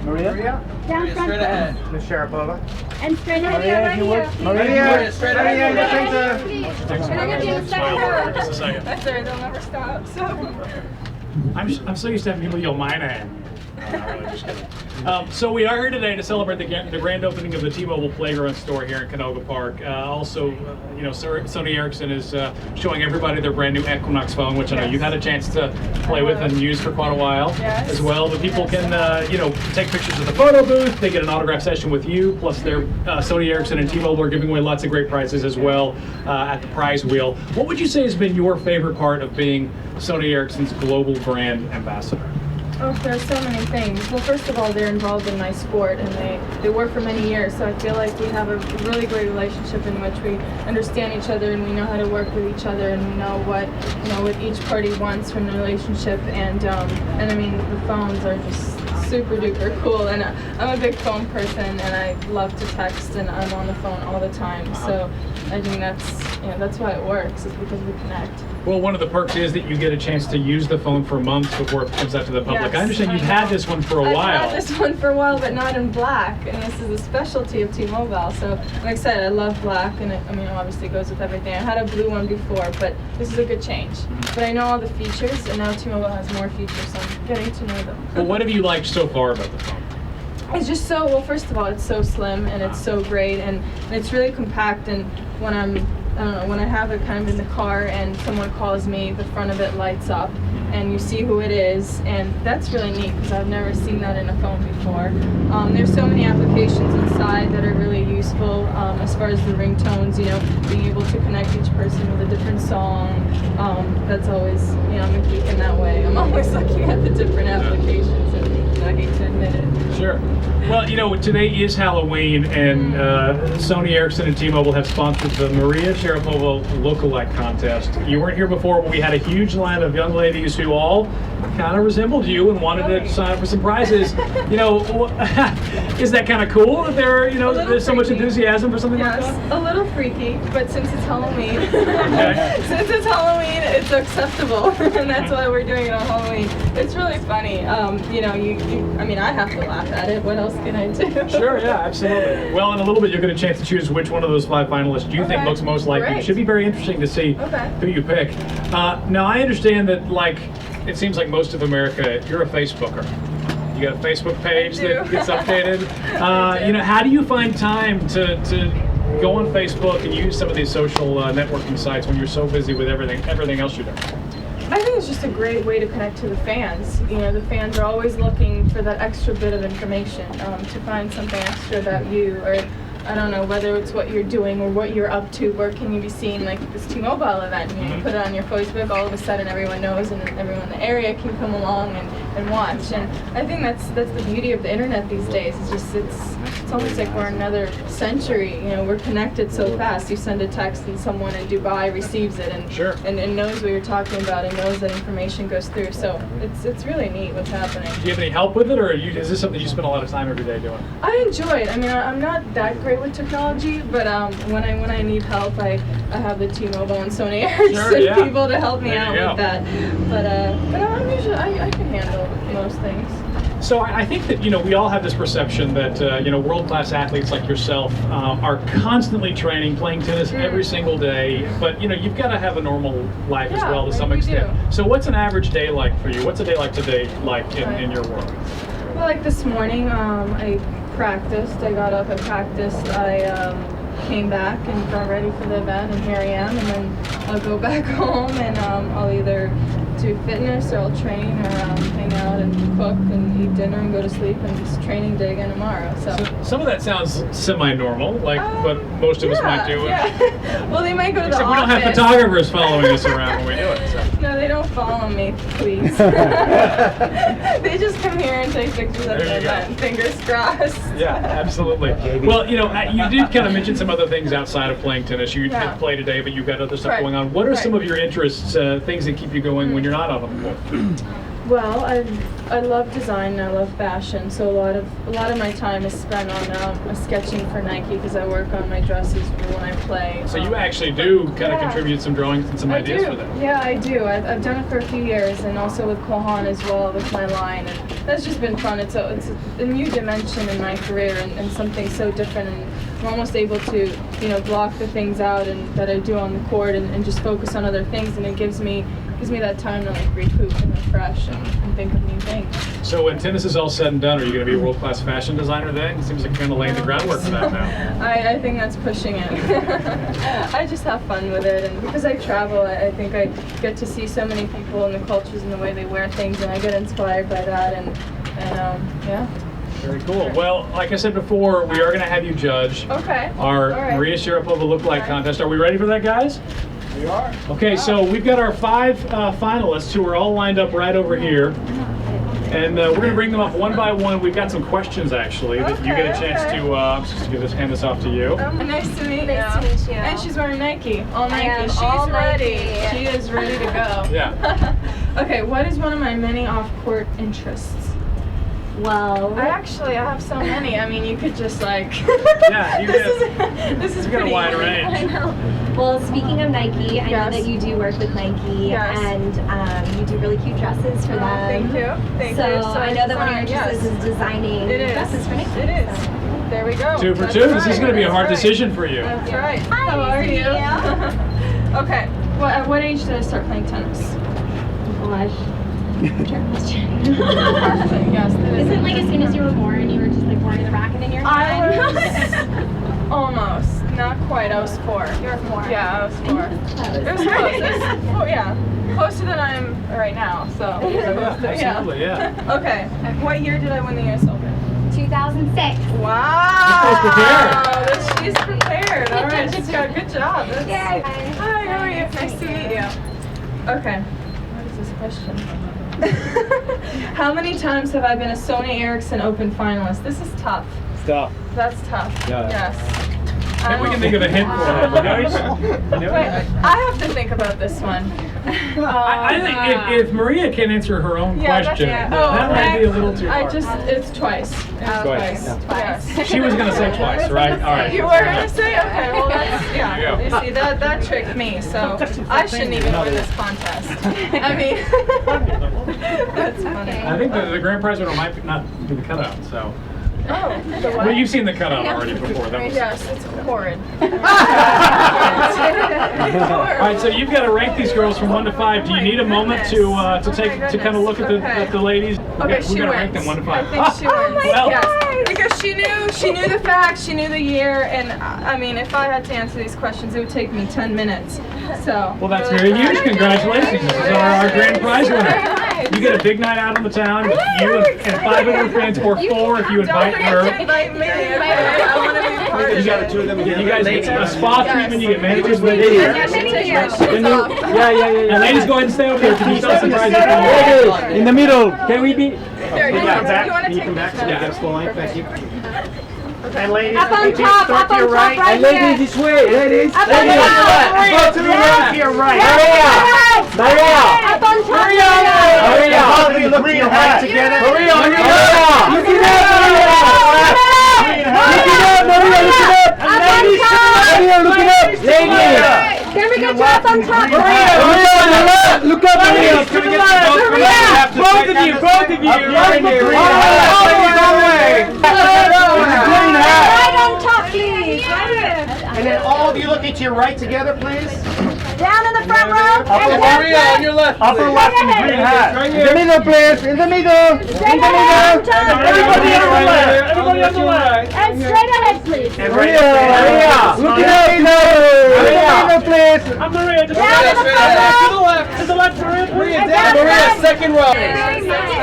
Maria? Down front. Straight ahead. Miss Sharapova. And straight ahead. Maria, if you would. Maria, straight ahead. Just a second. That's right, they'll never stop. So. I'm so used to having people yell my name. Really, just kidding. So we are here today to celebrate the grand opening of the T-Mobile Playground store here in Canoga Park. You know, Sony Ericsson is showing everybody their brand new Equinox phone, which I know you've had a chance to play with and use for quite a while as well. But people can, you know, take pictures of the photo booth. They get an autograph session with you. Plus, their Sony Ericsson and T-Mobile are giving away lots of great prizes as well at the prize wheel. What would you say has been your favorite part of being Sony Ericsson's global brand ambassador? Oh, there's so many things. Well, first of all, they're involved in my sport, and they work for many years, so I feel like we have a really great relationship in which we understand each other and we know how to work with each other, and we know what each party wants from the relationship, and I mean, the phones are just super duper cool, and I'm a big phone person, and I love to text, and I'm on the phone all the time, so I think that's why it works, is because we connect. Well, one of the perks is that you get a chance to use the phone for months before it comes out to the public. Yes, I understand you've had this one for a while. I've had this one for a while, but not in black, and this is a specialty of T-Mobile. So, like I said, I love black, and I mean, obviously it goes with everything. I had a blue one before, but this is a good change. But I know all the features, and now T-Mobile has more features, so I'm getting to know them. Well, what have you liked so far about the phone? It's just so, well, first of all, it's so slim, and it's so great, and it's really compact, and when when I have it kind of in the car and someone calls me, the front of it lights up and you see who it is, and that's really neat because I've never seen that in a phone before. There's so many applications inside that are really useful as far as the ringtones, you know, being able to connect each person with a different song. That's always, you know, I'm a geek in that way. I'm always looking at the different applications, and I hate to admit it. Sure. Well, you know, today is Halloween, and Sony Ericsson and T-Mobile have sponsored the Maria Sharapova lookalike contest. You weren't here before, but we had a huge line of young ladies who all kind of resembled you and wanted to sign up for some prizes. You know, is that kind of cool that there's so much enthusiasm for something like that? Yes, a little freaky, but since it's Halloween, it's acceptable, and that's why we're doing it on Halloween. It's really funny. You know, I mean, I have to laugh at it. What else can I do? Sure, yeah, absolutely. Well, in a little bit, you'll get a chance to choose which one of those 5 finalists you think looks most like you. It should be very interesting to see who you pick. Now, I understand that, like, it seems like most of America, you're a Facebooker. You got a Facebook page that gets updated. You know, how do you find time to go on Facebook and use some of these social networking sites when you're so busy with everything else you're doing? I think it's just a great way to connect to the fans. You know, the fans are always looking for that extra bit of information, to find something extra about you, or I don't know, whether it's what you're doing or what you're up to, where can you be seen, like this T-Mobile event, you put it on your Facebook, all of a sudden everyone knows, and everyone in the area can come along and watch. And I think that's the beauty of the internet these days. It's just, it's almost like we're another century. You know, we're connected so fast. You send a text and someone in Dubai receives it and knows what you're talking about and knows that information goes through. So it's really neat what's happening. Do you have any help with it, or is this something you spend a lot of time every day doing? I enjoy it. I mean, I'm not that great with technology, but when I need help, I have the T-Mobile and Sony Ericsson people to help me out with that. But I'm usually I can handle most things. So I think that, you know, we all have this perception that, you know, world-class athletes like yourself are constantly training, playing tennis every single day, but, you know, you've got to have a normal life as well to some extent. So what's an average day like for you? What's a day like today like in your world? Well, like this morning, I practiced. I got up and practiced. I came back and got ready for the event, and here I am, and then I'll go back home and I'll either do fitness or I'll train or hang out and cook and eat dinner and go to sleep, and it's training day again tomorrow. So some of that sounds semi-normal, like what most of us might do. Yeah. Well, they might go to the office. We don't have photographers following us around when we do it. So. No, they don't follow me, please. They just come here and take pictures of the event. Fingers crossed. Yeah, absolutely. Well, you know, you did kind of mention some other things outside of playing tennis. You did play today, but you've got other stuff going on. What are some of your interests, things that keep you going when you're not on the court? Well, I love design and I love fashion, so a lot of my time is spent on sketching for Nike because I work on my dresses for when I play. So you actually do kind of contribute some drawings and some ideas for them. Yeah, I do. I've done it for a few years, and also with Kohan as well with my line, and that's just been fun. It's a new dimension in my career and something so different, and I'm almost able to block the things out and that I do on the court and just focus on other things, and it gives me that time to like recoup and refresh and think of new things. So when tennis is all said and done, are you going to be a world-class fashion designer then? It seems like you're kind of laying the groundwork for that now. I think that's pushing it. I just have fun with it, and because I travel, I think I get to see so many people and the cultures and the way they wear things, and I get inspired by that, and yeah. Very cool. Well, like I said before, we are going to have you judge our Maria Sharapova lookalike contest. Are we ready for that, guys? We are. Okay, so we've got our 5 finalists who are all lined up right over here. And we're going to bring them up one by one. We've got some questions, actually, that you get a chance to hand this off to you. Nice to meet you. Nice to meet you. And she's wearing Nike. All Nike. She's all ready. Nike. She is ready to go. Yeah. Okay, what is one of my many off-court interests? Well, I have so many. I mean, you could just like. Yeah, this is got a pretty wide easy. range. I know. Well, speaking of Nike, I know that you do work with Nike, and you do really cute dresses for them. Thank you. Thank you. So I know that one of your interests is designing dresses for Nike. It is. So. There we go. 2 for 2. That's This is right. going to be a hard That's decision for you. That's right. Hi, How are you? nice Okay. Well, at what age did I start playing tennis? Gosh. Yes. Is it like as soon as you were born, you were just like born with a racket in your hand? I was almost, not quite. I was 4. You were 4. Yeah, I was 4. It was close. It was, yeah, closer than I am right now. So Absolutely, yeah. Okay. What year did I win the U.S. Open? 2006. Wow. She's prepared. All right. She's got a good job. That's, Yay. Hi. How are you? Nice to meet you. Okay. What is this question? How many times have I been a Sony Ericsson Open finalist? This is tough. Stop. That's tough. Yeah. Yes. Maybe we can think of a hint for it, guys. Wait, I have to think about this one. I think if Maria can answer her own question, that might be a little too hard. It's twice. Twice. Yes. She was going to say twice, right? All right. You were going to say? Okay, well that's, There you go. You see, that tricked me, so I shouldn't even win this contest. I mean, that's funny. I think the grand prize winner might not be the cutout, so. Oh, the what? Well, you've seen the cutout already before. That was... Yes, it's horrid. All right, so you've got to rank these girls from 1 to 5. Do you need a moment to kind of look at the ladies? Okay, we got to rank them 1 to 5. I think she wins. Well, Yes, because she knew the facts, she knew the year, and I mean, if I had to answer these questions, it would take me 10 minutes. So. well, that's very huge. Congratulations. This is our grand prize winner. You get a big night out on the town with you and 5 of her friends, or 4 if you invite her. Invite me. I want to be part of it. You got 2 of them again. You guys get a spa treatment. You get manicures with Yeah, it. she takes my shoes off. And ladies, go ahead and stay over here. Can you tell surprises? Ladies, in the middle. Can we be? There, you want to Can you take come back so we this? get a slow line? Thank you. And ladies, Up on if you top, start up to on your top, right, right Ladies, here. this way. Ladies. Up on Ladies. top. go to the right, to your right. Maria. Up on top. Maria. Both of you look to your right together. Maria, on your left. Look it up, Maria. Look it up, Maria. Look it up. Up on top. Maria, look it up. Ladies. There we go, up on top. Maria, on your left. Look up, Maria. To the left. Both of you. Both of you. Right here. Right on top, please. Right here. And then all of you looking to your right together, please. Down in the front row. And Maria, on your left. Upper left in the green hat. In the middle, please. In the middle. Straight ahead on top. Everybody on the left. Everybody on the left. And straight ahead, please. And Maria, right look it up, Maria, please. I'm Maria. Just Down in the front row. to the left, Maria. And down the front. Second row. Very nice.